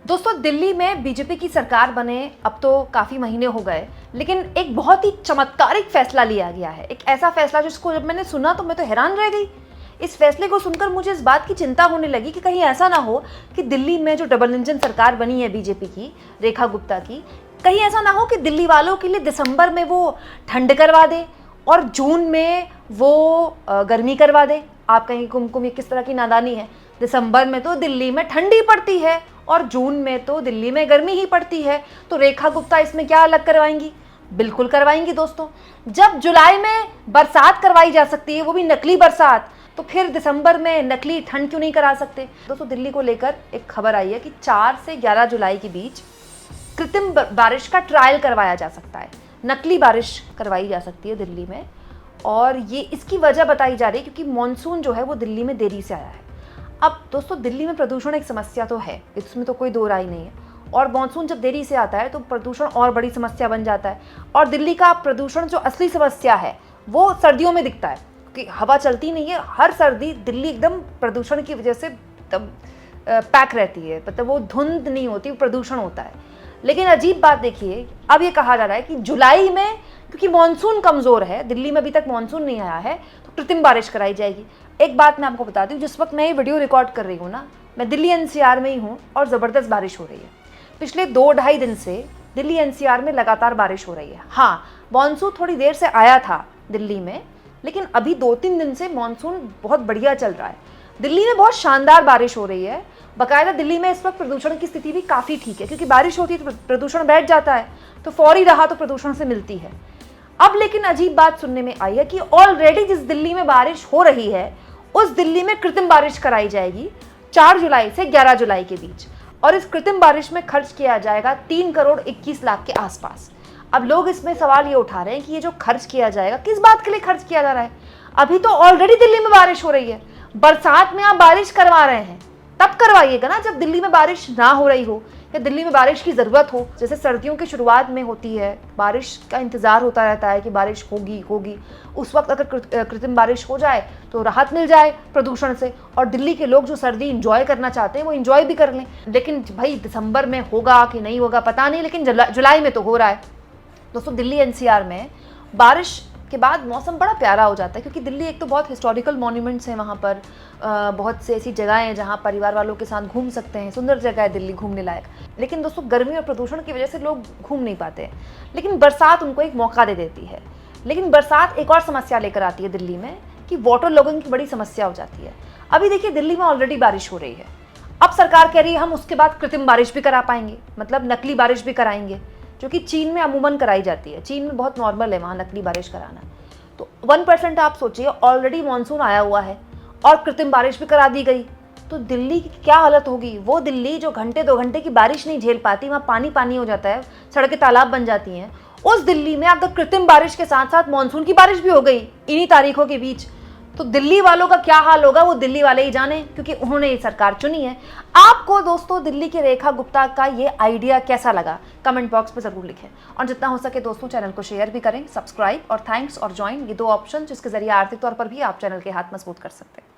दोस्तों, दिल्ली में बीजेपी की सरकार बने अब तो काफ़ी महीने हो गए, लेकिन एक बहुत ही चमत्कारिक फैसला लिया गया है। एक ऐसा फैसला जिसको जब मैंने सुना तो मैं तो हैरान रह गई। इस फैसले को सुनकर मुझे इस बात की चिंता होने लगी कि कहीं ऐसा ना हो कि दिल्ली में जो डबल इंजन सरकार बनी है बीजेपी की, रेखा गुप्ता की, कहीं ऐसा ना हो कि दिल्ली वालों के लिए दिसंबर में वो ठंड करवा दे और जून में वो गर्मी करवा दे। आप कहीं कुमकुम, ये किस तरह की नादानी है। दिसंबर में तो दिल्ली में ठंडी पड़ती है और जून में तो दिल्ली में गर्मी ही पड़ती है, तो रेखा गुप्ता इसमें क्या अलग करवाएंगी? बिल्कुल करवाएंगी दोस्तों। जब जुलाई में बरसात करवाई जा सकती है, वो भी नकली बरसात, तो फिर दिसंबर में नकली ठंड क्यों नहीं करा सकते? दोस्तों, दिल्ली को लेकर एक खबर आई है कि 4 से 11 जुलाई के बीच कृत्रिम बारिश का ट्रायल करवाया जा सकता है। नकली बारिश करवाई जा सकती है दिल्ली में, और ये इसकी वजह बताई जा रही है क्योंकि मॉनसून जो है वो दिल्ली में देरी से आया है। अब दोस्तों, दिल्ली में प्रदूषण एक समस्या तो है, इसमें तो कोई दो राय नहीं है, और मॉनसून जब देरी से आता है तो प्रदूषण और बड़ी समस्या बन जाता है। और दिल्ली का प्रदूषण जो असली समस्या है वो सर्दियों में दिखता है, क्योंकि हवा चलती नहीं है। हर सर्दी दिल्ली एकदम प्रदूषण की वजह से पैक रहती है, मतलब वो धुंध नहीं होती, प्रदूषण होता है। लेकिन अजीब बात देखिए, अब ये कहा जा रहा है कि जुलाई में, क्योंकि मॉनसून कमज़ोर है, दिल्ली में अभी तक मॉनसून नहीं आया है, तो कृत्रिम बारिश कराई जाएगी। एक बात मैं आपको बता दूं, जिस वक्त मैं ये वीडियो रिकॉर्ड कर रही हूँ ना, मैं दिल्ली एनसीआर में ही हूँ और ज़बरदस्त बारिश हो रही है। पिछले 2-2.5 दिन से दिल्ली एनसीआर में लगातार बारिश हो रही है। हाँ, मानसून थोड़ी देर से आया था दिल्ली में, लेकिन अभी 2-3 दिन से मानसून बहुत बढ़िया चल रहा है। दिल्ली में बहुत शानदार बारिश हो रही है। बाकायदा दिल्ली में इस वक्त प्रदूषण की स्थिति भी काफ़ी ठीक है, क्योंकि बारिश होती है तो प्रदूषण बैठ जाता है, तो फौरी राहत तो प्रदूषण से मिलती है। अब लेकिन अजीब बात सुनने में आई है कि ऑलरेडी जिस दिल्ली में बारिश हो रही है उस दिल्ली में कृत्रिम बारिश कराई जाएगी 4 जुलाई से 11 जुलाई के बीच, और इस कृत्रिम बारिश में खर्च किया जाएगा 3 करोड़ 21 लाख के आसपास। अब लोग इसमें सवाल ये उठा रहे हैं कि ये जो खर्च किया जाएगा, किस बात के लिए खर्च किया जा रहा है? अभी तो ऑलरेडी दिल्ली में बारिश हो रही है। बरसात में आप बारिश करवा रहे हैं, तब करवाइएगा ना जब दिल्ली में बारिश ना हो रही हो या दिल्ली में बारिश की ज़रूरत हो। जैसे सर्दियों की शुरुआत में होती है, बारिश का इंतज़ार होता रहता है कि बारिश होगी, उस वक्त अगर कृत्रिम बारिश हो जाए तो राहत मिल जाए प्रदूषण से, और दिल्ली के लोग जो सर्दी इंजॉय करना चाहते हैं वो इंजॉय भी कर लें। लेकिन भाई, दिसंबर में होगा कि नहीं होगा पता नहीं, लेकिन जुलाई में तो हो रहा है। दोस्तों, दिल्ली एनसीआर में बारिश के बाद मौसम बड़ा प्यारा हो जाता है, क्योंकि दिल्ली एक तो बहुत हिस्टोरिकल मॉन्यूमेंट्स हैं वहाँ पर, बहुत से ऐसी जगहें हैं जहाँ परिवार वालों के साथ घूम सकते हैं। सुंदर जगह है दिल्ली घूमने लायक। लेकिन दोस्तों, गर्मी और प्रदूषण की वजह से लोग घूम नहीं पाते हैं, लेकिन बरसात उनको एक मौका दे देती है। लेकिन बरसात एक और समस्या लेकर आती है दिल्ली में, कि वाटर लॉगिंग की बड़ी समस्या हो जाती है। अभी देखिए, दिल्ली में ऑलरेडी बारिश हो रही है, अब सरकार कह रही है हम उसके बाद कृत्रिम बारिश भी करा पाएंगे, मतलब नकली बारिश भी कराएंगे, जो कि चीन में अमूमन कराई जाती है। चीन में बहुत नॉर्मल है वहाँ नकली बारिश कराना। तो 1% आप सोचिए, ऑलरेडी मानसून आया हुआ है और कृत्रिम बारिश भी करा दी गई, तो दिल्ली की क्या हालत होगी? वो दिल्ली जो घंटे 2 घंटे की बारिश नहीं झेल पाती, वहाँ पानी पानी हो जाता है, सड़कें तालाब बन जाती हैं, उस दिल्ली में अगर कृत्रिम बारिश के साथ साथ मानसून की बारिश भी हो गई इन्हीं तारीखों के बीच, तो दिल्ली वालों का क्या हाल होगा वो दिल्ली वाले ही जाने, क्योंकि उन्होंने ये सरकार चुनी है। आपको दोस्तों दिल्ली के रेखा गुप्ता का ये आइडिया कैसा लगा? कमेंट बॉक्स में ज़रूर लिखें, और जितना हो सके दोस्तों चैनल को शेयर भी करें, सब्सक्राइब और थैंक्स और ज्वाइन, ये 2 ऑप्शन जिसके जरिए आर्थिक तौर पर भी आप चैनल के हाथ मजबूत कर सकते हैं।